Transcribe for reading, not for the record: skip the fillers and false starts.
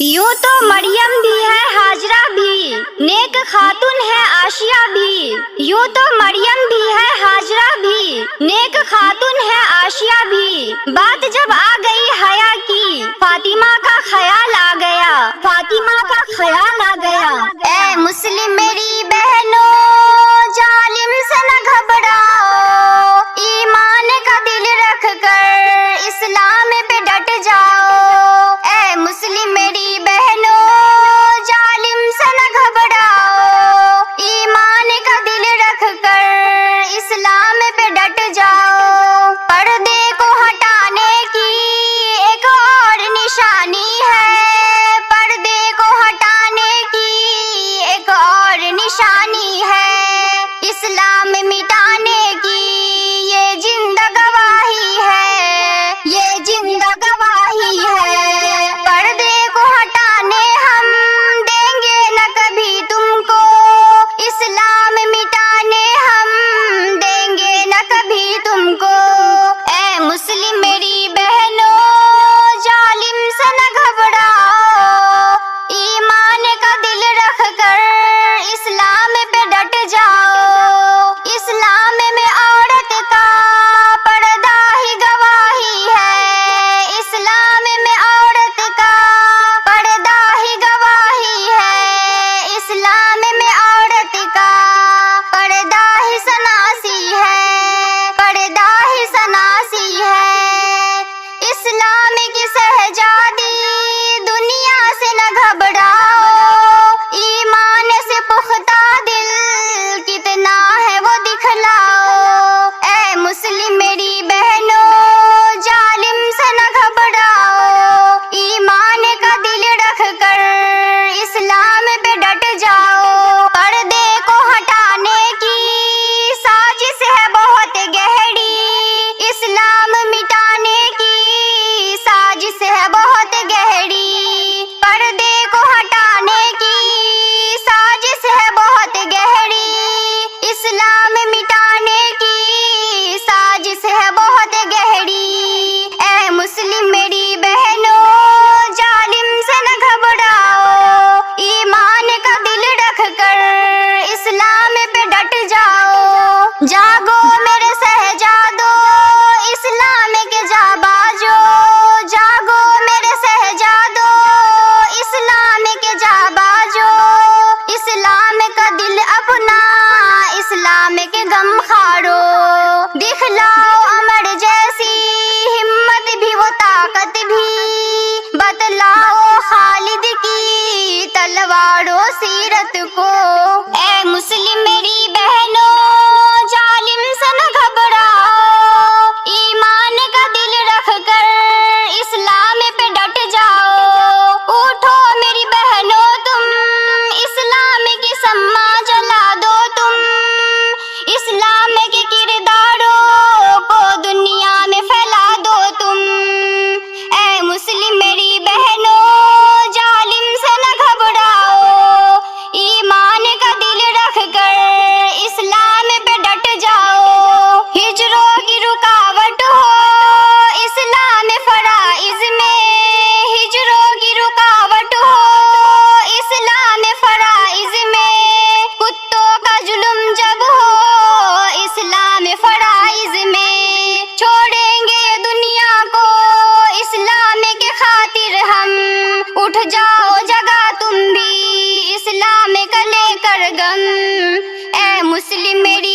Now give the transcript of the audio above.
यूं तो मरियम भी है, हाजरा भी, नेक खातून है आशिया भी। यूं तो मरियम भी है, हाजरा भी, नेक खातून है आशिया भी। बात जब आ गई हया की, फातिमा का ख्याल आ गया, फातिमा का ख्याल आ गया। ए मुस्लिम मेरी बहनों, जालिम से न घबराओ, ईमान का दिल रख कर इस्लाम पे डट जाओ। ए मुस्लिम मेरी बहनों, जालिम से न घबराओ, ईमान का दिल रख कर इस्लाम पे डट जाओ। पर्दे को हटाने की एक और निशानी है, पर्दे को हटाने की एक और निशानी है, इस्लाम मिटाने की ये जिंदा गवाही है, ये जिंदा गवाही है। पर्दे को हटाने हम देंगे न कभी तुमको, इस्लाम मिटाने हम देंगे न कभी तुमको। ए मुस्लिम मेरी बहनों, जालिम से न घबराओ, ईमान का दिल रख कर इस्लाम पे डट जाओ। इस्लाम में औरत का पर्दा ही गवाही है, इस्लाम में औरत का पर्दा ही गवाही है, इस्लाम में औरत का पर्दा ही सनासी है, पर्दा ही सनासी है। इस्लाम की शहजादी दुनिया से न घबराओ, ईमान से पुख्ता दिल कितना है वो दिखलाओ। ए मुस्लिम मेरी बहनों, जालिम से न घबराओ, ईमान का दिल रख कर इस्लाम पे डट जाओ। पर्दे को हटाने की साजिश है बहुत गहरी, इस्लाम मिटाने की साजिश है बहुत गहरी। पर्दे को हटाने की साजिश है बहुत गहरी, इस्लाम मिटाने की साजिश है बहुत गहरी। ए मुस्लिम मेरी बहनों, जालिम से न घबराओ, ईमान का दिल रख कर इस्लाम पे डट जाओ। जागो मेरे शहजादो, इस्लाम के जाबाजो, जागो मेरे शहजादो, इस्लाम के जाबाजो। इस्लाम का दिल अपना इस्लाम के गम खारो, दिखलाओ अमर जैसी हिम्मत भी वो ताकत भी, बतलाओ खालिद की तलवारों सीरत को। ए मुस्लिम मेरी बहनों, जालिम से न घबराओ, ईमान का दिल रख कर इस्लाम पे डट जाओ। उठो मेरी बहनों तुम, इस्लाम की सम्मा जला दो तुम, इस्लाम के किरदारों को दुनिया में फैला दो तुम। ए मुस्लिम मेरी बहनों, जालिम से न घबराओ, ईमान का दिल रख कर इस्लाम पे डट जाओ। हिजरों की रुकावट हो इस्लाम फराइज में, हिजरों की रुकावट हो इस्लाम फराइज में, कुत्तों का जुल्म जब हो इस्लाम फराइज में, छोड़ेंगे ये दुनिया को इस्लाम के खातिर हम। उठ जाओ जगा तुम भी इस्लाम का लेकर गम। ए मुस्लिम मेरी